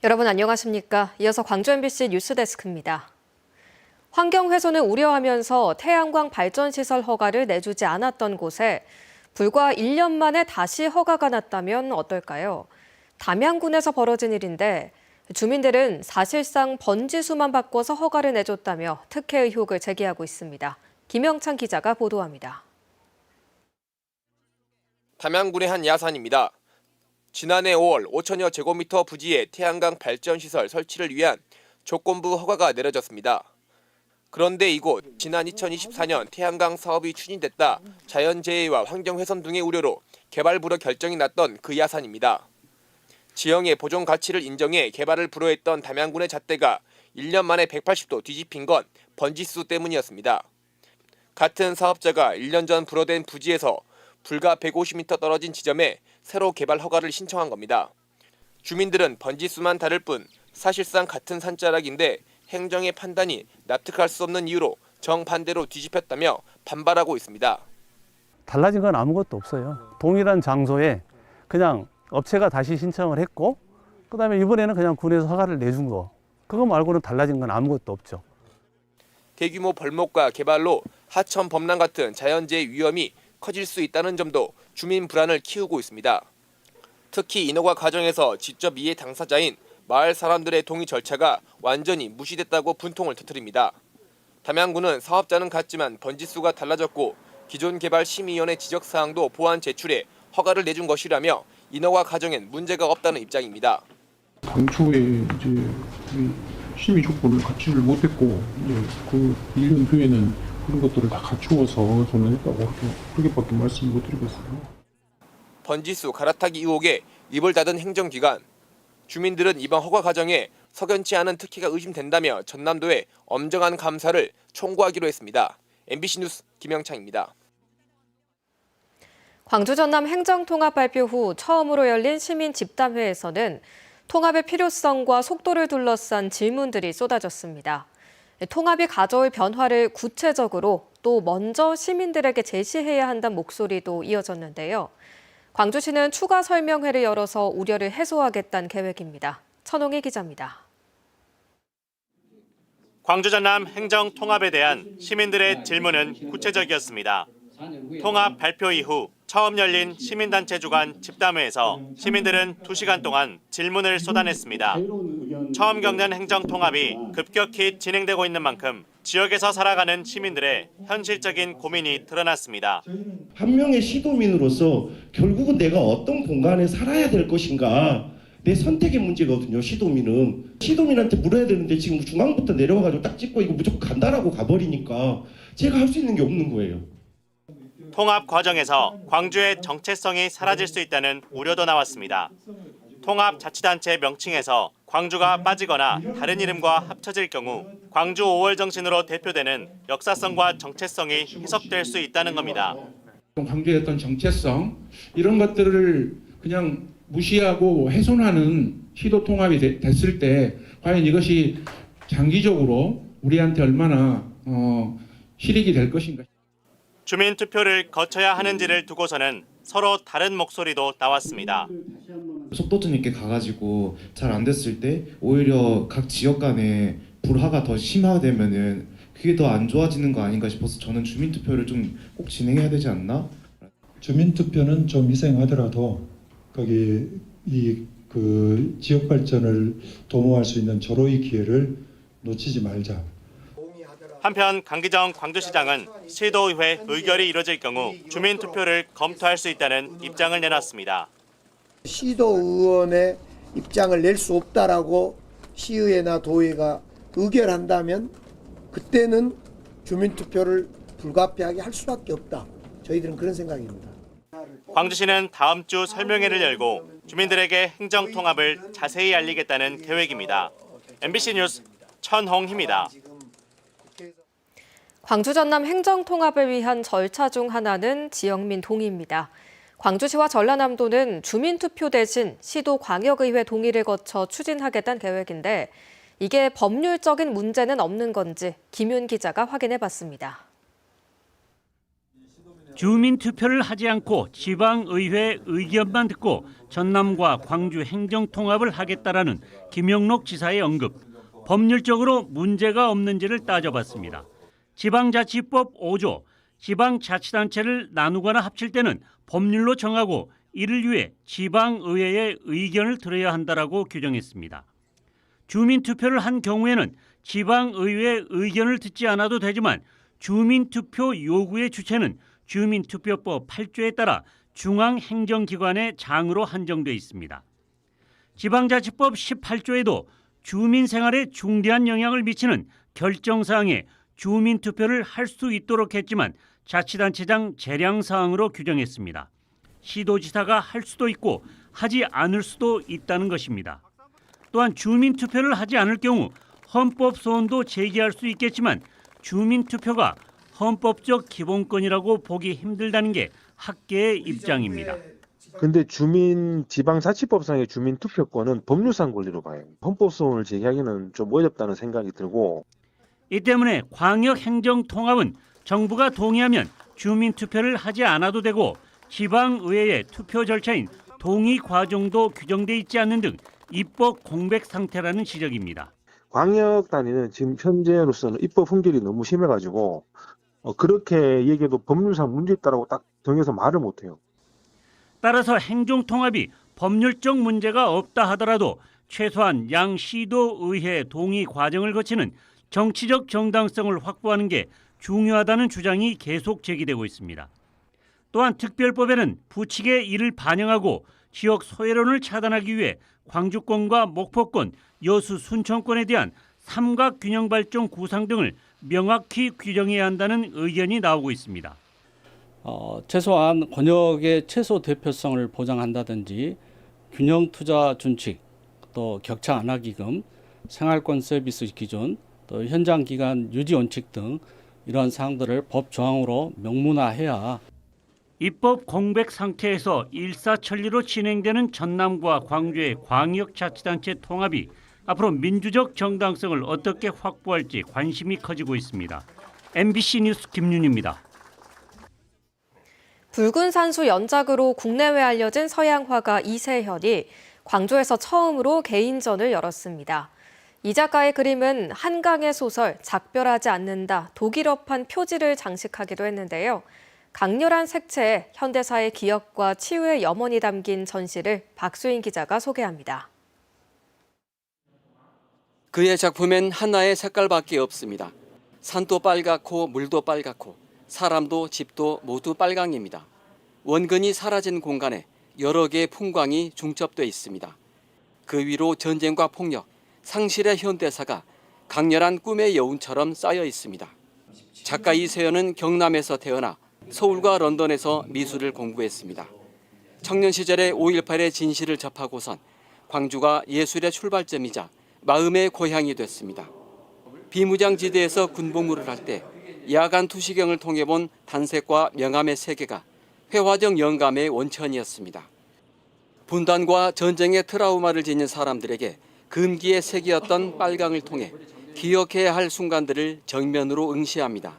여러분 안녕하십니까? 이어서 광주 MBC 뉴스데스크입니다. 환경훼손을 우려하면서 태양광 발전시설 허가를 내주지 않았던 곳에 불과 1년 만에 다시 허가가 났다면 어떨까요? 담양군에서 벌어진 일인데 주민들은 사실상 번지수만 바꿔서 허가를 내줬다며 특혜 의혹을 제기하고 있습니다. 김영찬 기자가 보도합니다. 담양군의 한 야산입니다. 지난해 5월 5천여 제곱미터 부지에 태양광 발전시설 설치를 위한 조건부 허가가 내려졌습니다. 그런데 이곳 지난 2024년 태양광 사업이 추진됐다 자연재해와 환경훼손 등의 우려로 개발 불허 결정이 났던 그 야산입니다. 지형의 보존 가치를 인정해 개발을 불허했던 담양군의 잣대가 1년 만에 180도 뒤집힌 건 번지수 때문이었습니다. 같은 사업자가 1년 전 불허된 부지에서 불과 150m 떨어진 지점에 새로 개발 허가를 신청한 겁니다. 주민들은 번지수만 다를 뿐 사실상 같은 산자락인데 행정의 판단이 납득할 수 없는 이유로 정반대로 뒤집혔다며 반발하고 있습니다. 달라진 건 아무것도 없어요. 동일한 장소에 그냥 업체가 다시 신청을 했고 그다음에 이번에는 그냥 군에서 허가를 내준 거. 그거 말고는 달라진 건 아무것도 없죠. 대규모 벌목과 개발로 하천 범람 같은 자연재해 위험이 커질 수 있다는 점도 주민 불안을 키우고 있습니다. 특히 인허가 과정에서 직접 이해 당사자인 마을 사람들의 동의 절차가 완전히 무시됐다고 분통을 터뜨립니다. 담양군은 사업자는 같지만 번지수가 달라졌고 기존 개발 심의위원회 지적사항도 보완 제출해 허가를 내준 것이라며 인허가 과정엔 문제가 없다는 입장입니다. 당초에 이제 심의 조건을 갖추지를 못했고 이제 그 1년 후에는 그런 것들을 다 갖추어서 전환했다고 그렇게밖에 말씀 못 드리겠어요. 번지수 갈아타기 의혹에 입을 닫은 행정기관. 주민들은 이번 허가 과정에 석연치 않은 특혜가 의심된다며 전남도에 엄정한 감사를 촉구하기로 했습니다. MBC 뉴스 김영창입니다. 광주 전남 행정통합 발표 후 처음으로 열린 시민 집담회에서는 통합의 필요성과 속도를 둘러싼 질문들이 쏟아졌습니다. 통합이 가져올 변화를 구체적으로 또 먼저 시민들에게 제시해야 한다는 목소리도 이어졌는데요. 광주시는 추가 설명회를 열어서 우려를 해소하겠다는 계획입니다. 천홍희 기자입니다. 광주 전남 행정 통합에 대한 시민들의 질문은 구체적이었습니다. 통합 발표 이후 처음 열린 시민단체 주간 집담회에서 시민들은 2시간 동안 질문을 쏟아냈습니다. 처음 겪는 행정 통합이 급격히 진행되고 있는 만큼 지역에서 살아가는 시민들의 현실적인 고민이 드러났습니다. 한 명의 시도민으로서 결국은 내가 어떤 공간에 살아야 될 것인가 내 선택의 문제거든요. 시도민한테 물어야 되는데 지금 중앙부터 내려와가지고 딱 찍고 이거 무조건 간다라고 가버리니까 제가 할 수 있는 게 없는 거예요. 통합 과정에서 광주의 정체성이 사라질 수 있다는 우려도 나왔습니다. 통합자치단체 명칭에서 광주가 빠지거나 다른 이름과 합쳐질 경우 광주 5월 정신으로 대표되는 역사성과 정체성이 희석될 수 있다는 겁니다. 광주의 어떤 정체성 이런 것들을 그냥 무시하고 훼손하는 시도 통합이 됐을 때 과연 이것이 장기적으로 우리한테 얼마나 실익이 될 것인가. 주민 투표를 거쳐야 하는지를 두고서는 서로 다른 목소리도 나왔습니다. 속도점 있게 가가지고 잘 안 됐을 때 오히려 각 지역 간에 불화가 더 심화되면은 그게 더 안 좋아지는 거 아닌가 싶어서 저는 주민 투표를 좀 꼭 진행해야 되지 않나? 주민 투표는 좀 희생하더라도 거기 그 지역 발전을 도모할 수 있는 절호의 기회를 놓치지 말자. 한편 강기정 광주시장은 시도의회 의결이 이뤄질 경우 주민 투표를 검토할 수 있다는 입장을 내놨습니다. 시도의원의 입장을 낼 수 없다라고 시의회나 도의회가 의결한다면 그때는 주민 투표를 불가피하게 할 수밖에 없다. 저희들은 그런 생각입니다. 광주시는 다음 주 설명회를 열고 주민들에게 행정 통합을 자세히 알리겠다는 계획입니다. MBC 뉴스 천홍희입니다. 광주 전남 행정 통합을 위한 절차 중 하나는 지역민 동의입니다. 광주시와 전라남도는 주민투표 대신 시도 광역의회 동의를 거쳐 추진하겠다는 계획인데 이게 법률적인 문제는 없는 건지 김윤 기자가 확인해봤습니다. 주민 투표를 하지 않고 지방의회 의견만 듣고 전남과 광주 행정통합을 하겠다라는 김영록 지사의 언급. 법률적으로 문제가 없는지를 따져봤습니다. 지방자치법 5조, 지방자치단체를 나누거나 합칠 때는 법률로 정하고 이를 위해 지방의회의 의견을 들어야 한다라고 규정했습니다. 주민투표를 한 경우에는 지방의회의 의견을 듣지 않아도 되지만 주민투표 요구의 주체는 주민투표법 8조에 따라 중앙행정기관의 장으로 한정돼 있습니다. 지방자치법 18조에도 주민생활에 중대한 영향을 미치는 결정사항에 주민투표를 할 수 있도록 했지만 자치단체장 재량사항으로 규정했습니다. 시도지사가 할 수도 있고 하지 않을 수도 있다는 것입니다. 또한 주민투표를 하지 않을 경우 헌법소원도 제기할 수 있겠지만 주민투표가 헌법적 기본권이라고 보기 힘들다는 게 학계의 입장입니다. 근데 지방자치법상의 주민투표권은 법률상 권리로 봐요. 헌법소원을 제기하기는 좀 어렵다는 생각이 들고. 이 때문에 광역행정통합은 정부가 동의하면 주민투표를 하지 않아도 되고 지방의회의 투표 절차인 동의 과정도 규정돼 있지 않는 등 입법 공백 상태라는 지적입니다. 광역 단위는 지금 현재로서는 입법 품질이 너무 심해가지고 그렇게 얘기해도 법률상 문제 있다라고 딱 정해서 말을 못해요. 따라서 행정통합이 법률적 문제가 없다 하더라도 최소한 양 시도의회 동의 과정을 거치는 정치적 정당성을 확보하는 게 중요하다는 주장이 계속 제기되고 있습니다. 또한 특별법에는 부칙의 이를 반영하고 지역 소외론을 차단하기 위해 광주권과 목포권, 여수, 순천권에 대한 삼각균형 발전 구상 등을 명확히 규정해야 한다는 의견이 나오고 있습니다. 최소한 권역의 최소 대표성을 보장한다든지 균형 투자 준칙, 또 격차 완화 기금, 생활권 서비스 기준, 또 현장 기간 유지 원칙 등 이러한 사항들을 법 조항으로 명문화해야 입법 공백 상태에서 일사천리로 진행되는 전남과 광주의 광역자치단체 통합이 앞으로 민주적 정당성을 어떻게 확보할지 관심이 커지고 있습니다. MBC 뉴스 김윤입니다. 붉은 산수 연작으로 국내외 알려진 서양 화가 이세현이 광주에서 처음으로 개인전을 열었습니다. 이 작가의 그림은 한강의 소설 작별하지 않는다 독일어판 표지를 장식하기도 했는데요. 강렬한 색채에 현대사의 기억과 치유의 염원이 담긴 전시를 박수인 기자가 소개합니다. 그의 작품엔 하나의 색깔밖에 없습니다. 산도 빨갛고 물도 빨갛고 사람도 집도 모두 빨강입니다. 원근이 사라진 공간에 여러 개의 풍광이 중첩돼 있습니다. 그 위로 전쟁과 폭력, 상실의 현대사가 강렬한 꿈의 여운처럼 쌓여 있습니다. 작가 이세현은 경남에서 태어나 서울과 런던에서 미술을 공부했습니다. 청년 시절에 5.18의 진실을 접하고선 광주가 예술의 출발점이자 마음의 고향이 됐습니다. 비무장지대에서 군복무를 할 때 야간 투시경을 통해 본 단색과 명암의 세계가 회화적 영감의 원천이었습니다. 분단과 전쟁의 트라우마를 지닌 사람들에게 금기의 색이었던 빨강을 통해 기억해야 할 순간들을 정면으로 응시합니다.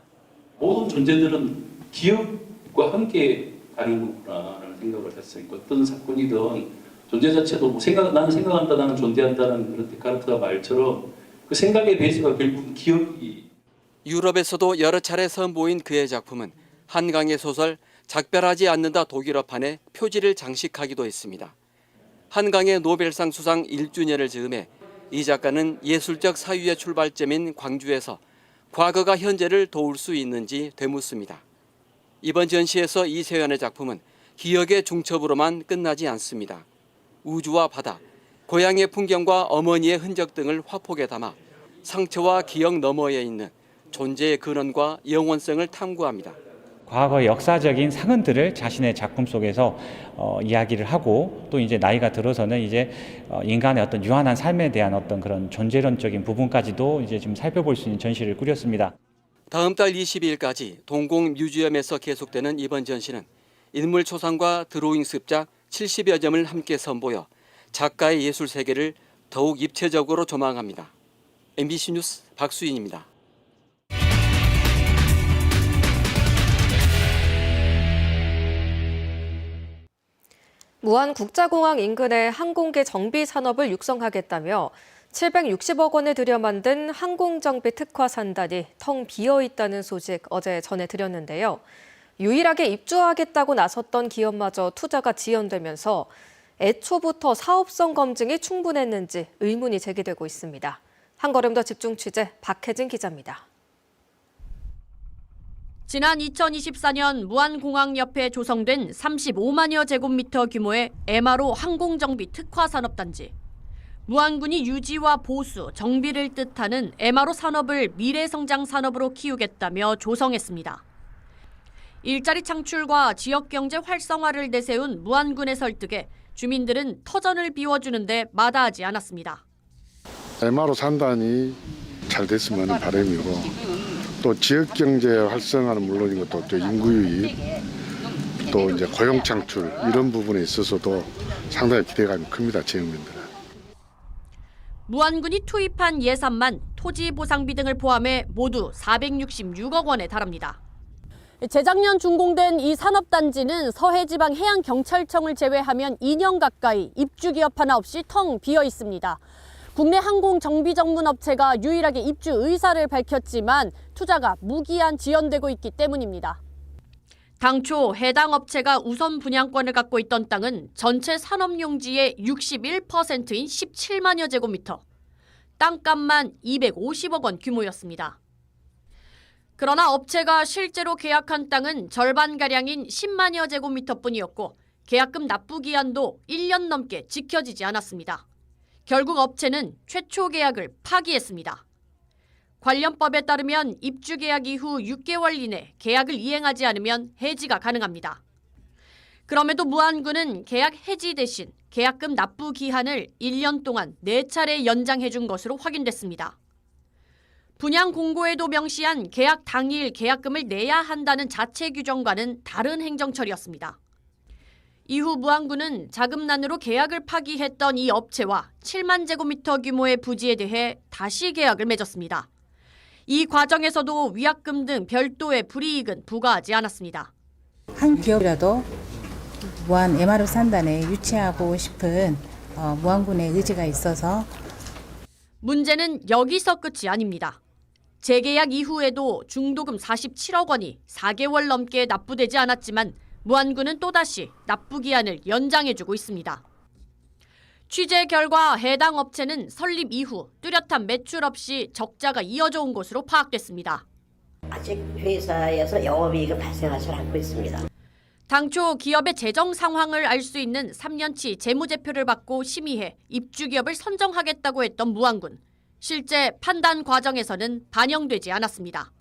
모든 존재들은 기억과 함께 가는 거구나라는 생각을 했으니까 어떤 사건이든 존재 자체도 나는 생각한다, 나는 존재한다는 그런 데카르트가 말처럼 그 생각의 베이스가 결국은 기억이. 유럽에서도 여러 차례 선보인 그의 작품은 한강의 소설 작별하지 않는다 독일어판에 표지를 장식하기도 했습니다. 한강의 노벨상 수상 1주년을 즈음해 이 작가는 예술적 사유의 출발점인 광주에서 과거가 현재를 도울 수 있는지 되묻습니다. 이번 전시에서 이세현의 작품은 기억의 중첩으로만 끝나지 않습니다. 우주와 바다, 고향의 풍경과 어머니의 흔적 등을 화폭에 담아 상처와 기억 너머에 있는 존재의 근원과 영원성을 탐구합니다. 과거의 역사적인 사건들을 자신의 작품 속에서 이야기를 하고 또 이제 나이가 들어서는 이제 인간의 어떤 유한한 삶에 대한 어떤 그런 존재론적인 부분까지도 이제 좀 살펴볼 수 있는 전시를 꾸렸습니다. 다음 달 22일까지 동공 뮤지엄에서 계속되는 이번 전시는 인물 초상과 드로잉 습작 70여 점을 함께 선보여 작가의 예술 세계를 더욱 입체적으로 조망합니다. MBC 뉴스 박수인입니다. 무안국자공항 인근의 항공기 정비 산업을 육성하겠다며 760억 원을 들여 만든 항공정비 특화 산단이 텅 비어 있다는 소식 어제 전해드렸는데요. 유일하게 입주하겠다고 나섰던 기업마저 투자가 지연되면서 애초부터 사업성 검증이 충분했는지 의문이 제기되고 있습니다. 한 걸음 더 집중 취재 박혜진 기자입니다. 지난 2024년 무안공항 옆에 조성된 35만여 제곱미터 규모의 MRO 항공정비 특화산업단지. 무안군이 유지와 보수, 정비를 뜻하는 MRO 산업을 미래성장 산업으로 키우겠다며 조성했습니다. 일자리 창출과 지역경제 활성화를 내세운 무안군의 설득에 주민들은 터전을 비워주는데 마다하지 않았습니다. MRO 산단이 잘 됐으면 하는 바람이고 또 지역경제 활성화는 물론이고 또 인구 유입 또 이제 고용 창출 이런 부분에 있어서도 상당히 기대감이 큽니다. 지역민들은. 무안군이 투입한 예산만 토지 보상비 등을 포함해 모두 466억 원에 달합니다. 재작년 준공된 이 산업단지는 서해지방해양경찰청을 제외하면 2년 가까이 입주 기업 하나 없이 텅 비어 있습니다. 국내 항공 정비 전문 업체가 유일하게 입주 의사를 밝혔지만 투자가 무기한 지연되고 있기 때문입니다. 당초 해당 업체가 우선 분양권을 갖고 있던 땅은 전체 산업용지의 61%인 17만여 제곱미터. 땅값만 250억 원 규모였습니다. 그러나 업체가 실제로 계약한 땅은 절반가량인 10만여 제곱미터뿐이었고 계약금 납부 기한도 1년 넘게 지켜지지 않았습니다. 결국 업체는 최초 계약을 파기했습니다. 관련법에 따르면 입주 계약 이후 6개월 이내 계약을 이행하지 않으면 해지가 가능합니다. 그럼에도 무안군은 계약 해지 대신 계약금 납부 기한을 1년 동안 4차례 연장해 준 것으로 확인됐습니다. 분양 공고에도 명시한 계약 당일 계약금을 내야 한다는 자체 규정과는 다른 행정처리였습니다. 이후 무안군은 자금난으로 계약을 파기했던 이 업체와 7만 제곱미터 규모의 부지에 대해 다시 계약을 맺었습니다. 이 과정에서도 위약금 등 별도의 불이익은 부과하지 않았습니다. 한 기업이라도 무안 MRO 산단에 유치하고 싶은 무안군의 의지가 있어서 문제는 여기서 끝이 아닙니다. 재계약 이후에도 중도금 47억 원이 4개월 넘게 납부되지 않았지만 무안군은 또다시 납부 기한을 연장해주고 있습니다. 취재 결과 해당 업체는 설립 이후 뚜렷한 매출 없이 적자가 이어져 온 것으로 파악됐습니다. 아직 회사에서 영업이익은 발생하지 않고 있습니다. 당초 기업의 재정 상황을 알 수 있는 3년치 재무제표를 받고 심의해 입주기업을 선정하겠다고 했던 무안군. 실제 판단 과정에서는 반영되지 않았습니다.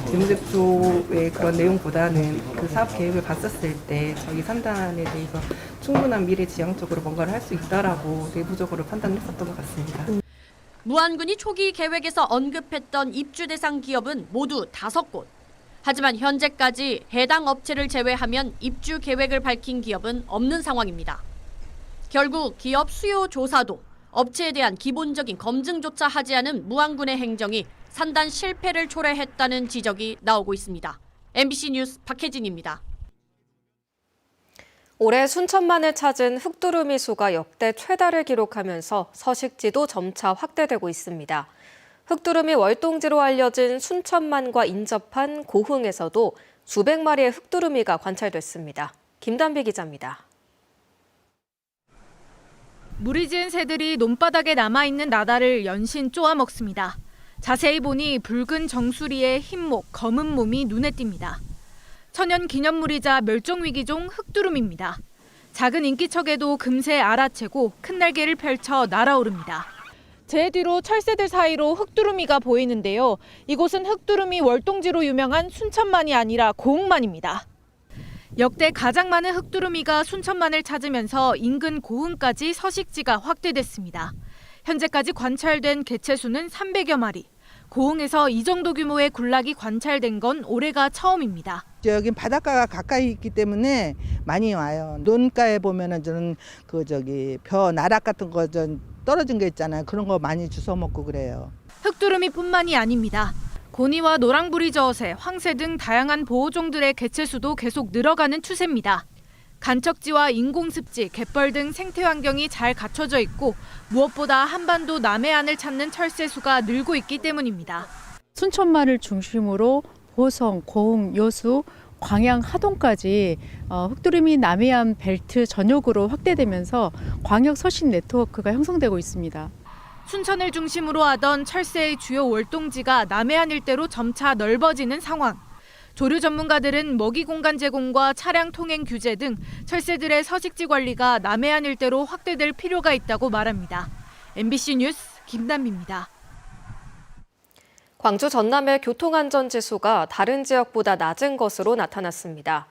재무제표의 그런 내용보다는 그 사업 계획을 봤었을 때 저희 산단에 대해서 충분한 미래지향적으로 뭔가를 할 수 있다라고 내부적으로 판단했었던 것 같습니다. 무안군이 초기 계획에서 언급했던 입주 대상 기업은 모두 5곳. 하지만 현재까지 해당 업체를 제외하면 입주 계획을 밝힌 기업은 없는 상황입니다. 결국 기업 수요 조사도 업체에 대한 기본적인 검증조차 하지 않은 무안군의 행정이 산단 실패를 초래했다는 지적이 나오고 있습니다. MBC 뉴스 박혜진입니다. 올해 순천만을 찾은 흑두루미 수가 역대 최다를 기록하면서 서식지도 점차 확대되고 있습니다. 흑두루미 월동지로 알려진 순천만과 인접한 고흥에서도 수백 마리의 흑두루미가 관찰됐습니다. 김단비 기자입니다. 물이 지은 새들이 논바닥에 남아있는 나다를 연신 쪼아먹습니다. 자세히 보니 붉은 정수리에 흰목, 검은 몸이 눈에 띕니다. 천연 기념물이자 멸종위기종 흑두루미입니다. 작은 인기척에도 금세 알아채고 큰 날개를 펼쳐 날아오릅니다. 제 뒤로 철새들 사이로 흑두루미가 보이는데요. 이곳은 흑두루미 월동지로 유명한 순천만이 아니라 고흥만입니다. 역대 가장 많은 흑두루미가 순천만을 찾으면서 인근 고흥까지 서식지가 확대됐습니다. 현재까지 관찰된 개체수는 300여 마리. 고흥에서 이 정도 규모의 군락이 관찰된 건 올해가 처음입니다. 여긴 바닷가가 가까이 있기 때문에 많이 와요. 논가에 보면은 저는 벼 나락 같은 거 떨어진 게 있잖아요. 그런 거 많이 주워 먹고 그래요. 흑두루미뿐만이 아닙니다. 고니와 노랑부리 저어새, 황새 등 다양한 보호종들의 개체수도 계속 늘어가는 추세입니다. 간척지와 인공습지, 갯벌 등 생태 환경이 잘 갖춰져 있고 무엇보다 한반도 남해안을 찾는 철새수가 늘고 있기 때문입니다. 순천만을 중심으로 보성, 고흥, 여수, 광양, 하동까지 흑두루미 남해안 벨트 전역으로 확대되면서 광역 서신 네트워크가 형성되고 있습니다. 순천을 중심으로 하던 철새의 주요 월동지가 남해안 일대로 점차 넓어지는 상황. 조류 전문가들은 먹이 공간 제공과 차량 통행 규제 등 철새들의 서식지 관리가 남해안 일대로 확대될 필요가 있다고 말합니다. MBC 뉴스 김단비입니다. 광주 전남의 교통안전지수가 다른 지역보다 낮은 것으로 나타났습니다.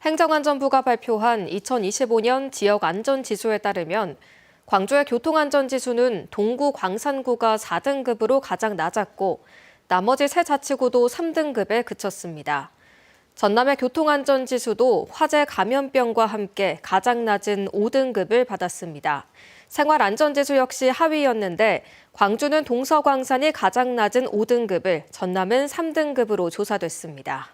행정안전부가 발표한 2025년 지역안전지수에 따르면 광주의 교통안전지수는 동구 광산구가 4등급으로 가장 낮았고 나머지 세 자치구도 3등급에 그쳤습니다. 전남의 교통안전지수도 화재 감염병과 함께 가장 낮은 5등급을 받았습니다. 생활안전지수 역시 하위였는데 광주는 동서광산이 가장 낮은 5등급을, 전남은 3등급으로 조사됐습니다.